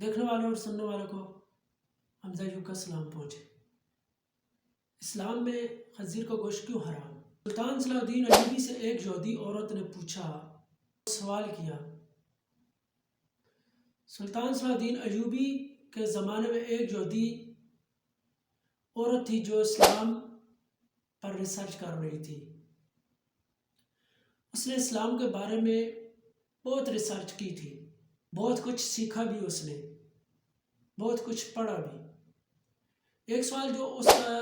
دیکھنے والوں اور سننے والوں کو حمزہ یوب کا سلام پہنچے۔ اسلام میں خنزیر کا گوشت کیوں حرام؟ سلطان صلاح الدین ایوبی سے ایک یہودی عورت نے پوچھا، سوال کیا۔ سلطان صلاح الدین ایوبی کے زمانے میں ایک یہودی عورت تھی جو اسلام پر ریسرچ کر رہی تھی۔ اس نے اسلام کے بارے میں بہت ریسرچ کی تھی، بہت کچھ سیکھا بھی، اس نے بہت کچھ پڑھا بھی۔ ایک سوال جو اس کا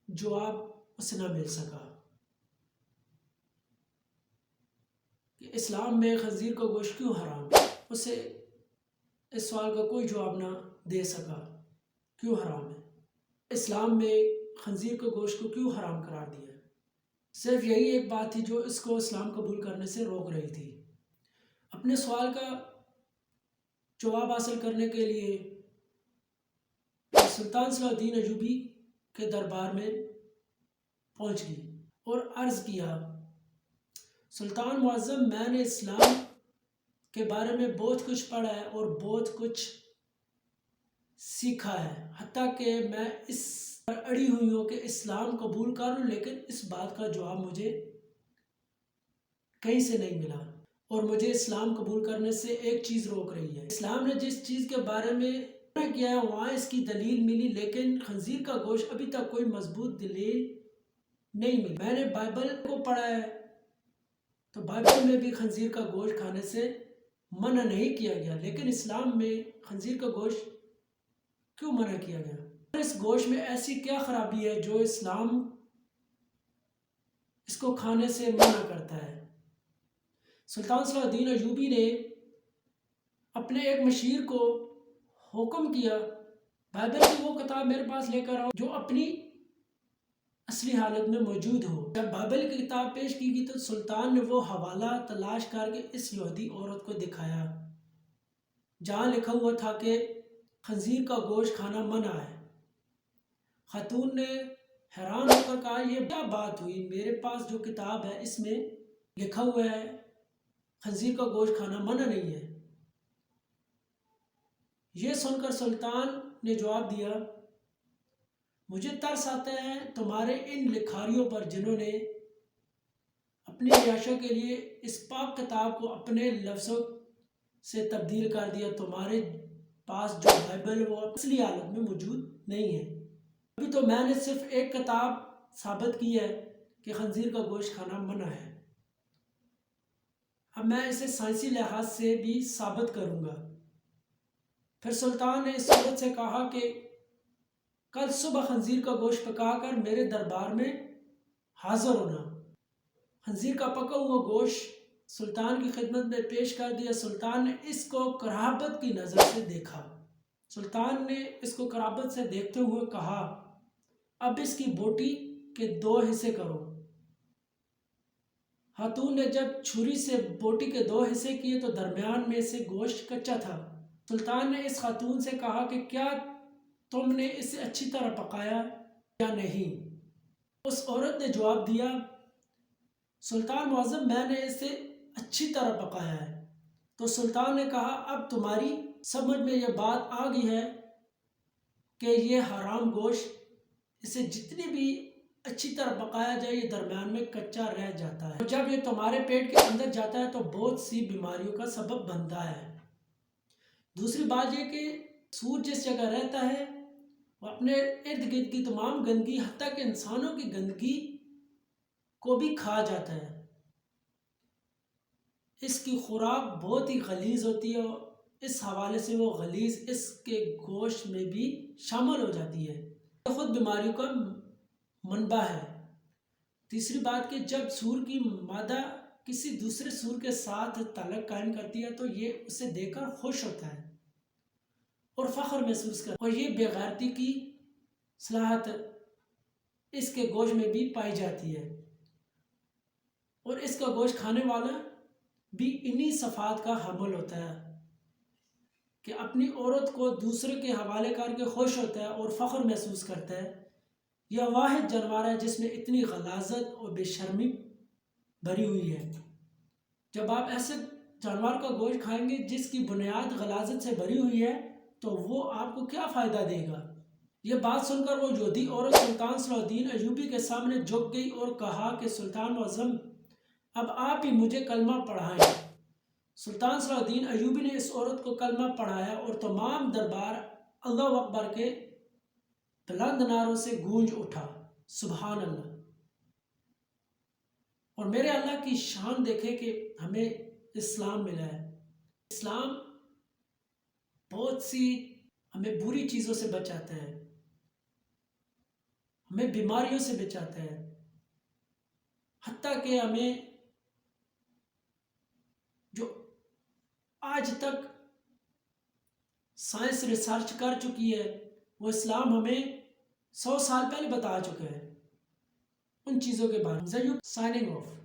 جواب اسے نہ مل سکا کہ اسلام میں خنزیر کا گوشت کیوں حرام ہے، اسے اس سوال کا کوئی جواب نہ دے سکا کیوں حرام ہے، اسلام میں خنزیر کے گوشت کو کیوں حرام قرار دیا ہے۔ صرف یہی ایک بات تھی جو اس کو اسلام قبول کرنے سے روک رہی تھی۔ اپنے سوال کا جواب حاصل کرنے کے لیے سلطان صلاح الدین ایوبی کے دربار میں پہنچ گئی اور عرض کیا، سلطان معظم، میں نے اسلام کے بارے میں بہت کچھ پڑھا ہے اور بہت کچھ سیکھا ہے، حتیٰ کہ میں اس پر اڑی ہوئی ہوں کہ اسلام قبول کروں، لیکن اس بات کا جواب مجھے کہیں سے نہیں ملا اور مجھے اسلام قبول کرنے سے ایک چیز روک رہی ہے۔ اسلام نے جس چیز کے بارے میں کیا ہے وہاں اس کی دلیل ملی، لیکن خنزیر کا گوشت ابھی تک کوئی مضبوط دلیل نہیں ملی۔ میں نے بائبل کو پڑھا ہے تو بائبل میں بھی خنزیر کا گوشت کھانے سے منع نہیں کیا گیا، لیکن اسلام میں خنزیر کا گوشت کیوں منع کیا گیا؟ اس گوشت میں ایسی کیا خرابی ہے جو اسلام اس کو کھانے سے منع کرتا ہے؟ سلطان صلاح الدین ایوبی نے اپنے ایک مشیر کو حکم کیا، بائبل کی وہ کتاب میرے پاس لے کر آؤ جو اپنی اصلی حالت میں موجود ہو۔ جب بائبل کی کتاب پیش کی گئی تو سلطان نے وہ حوالہ تلاش کر کے اس یہودی عورت کو دکھایا جہاں لکھا ہوا تھا کہ خنزیر کا گوشت کھانا منع ہے۔ خاتون نے حیران ہو کر کہا، یہ کیا بات ہوئی، میرے پاس جو کتاب ہے اس میں لکھا ہوا ہے خنزیر کا گوشت کھانا منع نہیں ہے۔ یہ سن کر سلطان نے جواب دیا، مجھے ترس آتا ہے تمہارے ان لکھاریوں پر جنہوں نے اپنی عیاشی کے لیے اس پاک کتاب کو اپنے لفظوں سے تبدیل کر دیا۔ تمہارے پاس جو بائبل ہے وہ اصلی حالت میں موجود نہیں ہے۔ ابھی تو میں نے صرف ایک کتاب ثابت کی ہے کہ خنزیر کا گوشت کھانا منع ہے، اب میں اسے سائنسی لحاظ سے بھی ثابت کروں گا۔ پھر سلطان نے اس عورت سے کہا کہ کل صبح خنزیر کا گوشت پکا کر میرے دربار میں حاضر ہونا۔ خنزیر کا پکا ہوا گوشت سلطان کی خدمت میں پیش کر دیا۔ سلطان نے اس کو قرابت کی نظر سے دیکھا۔ سلطان نے اس کو قرابت سے دیکھتے ہوئے کہا، اب اس کی بوٹی کے 2 حصے کرو۔ خاتون نے جب چھری سے بوٹی کے 2 حصے کیے تو درمیان میں سے گوشت کچا تھا۔ سلطان نے اس خاتون سے کہا کہ کیا تم نے اسے اچھی طرح پکایا یا نہیں؟ اس عورت نے جواب دیا، سلطان معظم، میں نے اسے اچھی طرح پکایا ہے۔ تو سلطان نے کہا، اب تمہاری سمجھ میں یہ بات آ گئی ہے کہ یہ حرام گوشت اسے جتنی بھی اچھی طرح پکایا جائے یہ درمیان میں کچا رہ جاتا ہے، جب یہ تمہارے پیٹ کے اندر جاتا ہے تو بہت سی بیماریوں کا سبب بنتا ہے۔ دوسری بات یہ کہ سور جس جگہ رہتا ہے وہ اپنے ارد گرد کی تمام گندگی حتیٰ کہ انسانوں کی گندگی کو بھی کھا جاتا ہے۔ اس کی خوراک بہت ہی غلیظ ہوتی ہے اور اس حوالے سے وہ غلیظ اس کے گوشت میں بھی شامل ہو جاتی ہے، یہ خود بیماریوں کا منبع ہے۔ تیسری بات کہ جب سور کی مادہ کسی دوسرے سور کے ساتھ تعلق قائم کرتی ہے تو یہ اسے دیکھ کر خوش ہوتا ہے اور فخر محسوس کرتا ہے، اور یہ بے غیرتی کی صلاحیت اس کے گوشت میں بھی پائی جاتی ہے، اور اس کا گوشت کھانے والا بھی انہی صفات کا حامل ہوتا ہے کہ اپنی عورت کو دوسرے کے حوالے کر کے خوش ہوتا ہے اور فخر محسوس کرتا ہے۔ یہ واحد جانور ہے جس میں اتنی غلاظت اور بے شرمی بھری ہوئی ہے۔ جب آپ ایسے جانور کا گوشت کھائیں گے جس کی بنیاد غلاظت سے بھری ہوئی ہے تو وہ آپ کو کیا فائدہ دے گا؟ یہ بات سن کر وہ یہودی عورت سلطان صلاح الدین ایوبی کے سامنے جھک گئی اور کہا کہ سلطان معظم، اب آپ ہی مجھے کلمہ پڑھائیں۔ سلطان صلاح الدین ایوبی نے اس عورت کو کلمہ پڑھایا اور تمام دربار اللہ اکبر کے بلند نعروں سے گونج اٹھا۔ سبحان اللہ۔ اور میرے اللہ کی شان دیکھے کہ ہمیں اسلام ملا ہے۔ اسلام بہت سی ہمیں بری چیزوں سے بچاتا ہے، ہمیں بیماریوں سے بچاتا ہے، حتیٰ کہ ہمیں جو آج تک سائنس ریسرچ کر چکی ہے وہ اسلام ہمیں 100 سال پہلے بتا چکا ہے ان چیزوں کے بارے میں۔ Signing off.